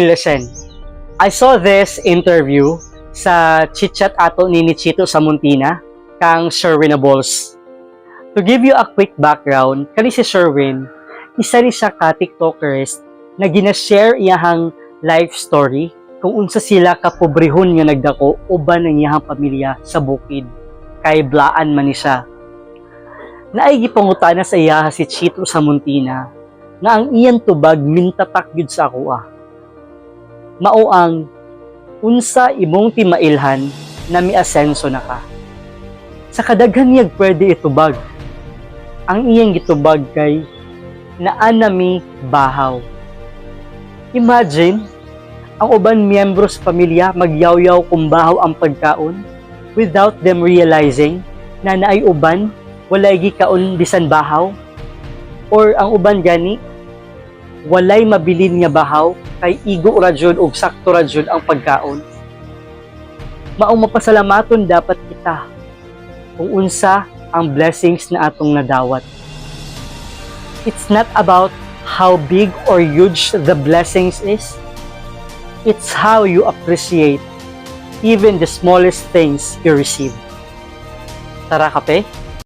Listen, I saw this interview sa chitchat ato ni Chito sa Muntina kang Sherwin Abols. To give you a quick background, kani si Sherwin, isa rin siya ka TikTokers na gina-share iyahang life story kung unsa sila kapobrehon nga nagdako uban ng iyahang pamilya sa bukid kay blaan man ni siya. Naay gipangutana sa iya si Chito sa Muntina nga ang iyang tubag mintatak gyud sa ako mao ang unsa imong timailhan na miasenso na ka. Sa kadaghan niyag pwede itubag. Ang iyang gitubag kay naan nami bahaw. Imagine, ang uban miyembro sa pamilya magyaw-yaw kung bahaw ang pagkaon without them realizing na naay uban walay gikaon bisan bahaw, or ang uban gani walay mabilin nga bahaw kay igo ra jud og sakto ra jud ang pagkaon. Maong mapasalamaton dapat kita kung unsa ang blessings na atong nadawat. It's not about how big or huge the blessings is. It's how you appreciate even the smallest things you receive. Tara kape?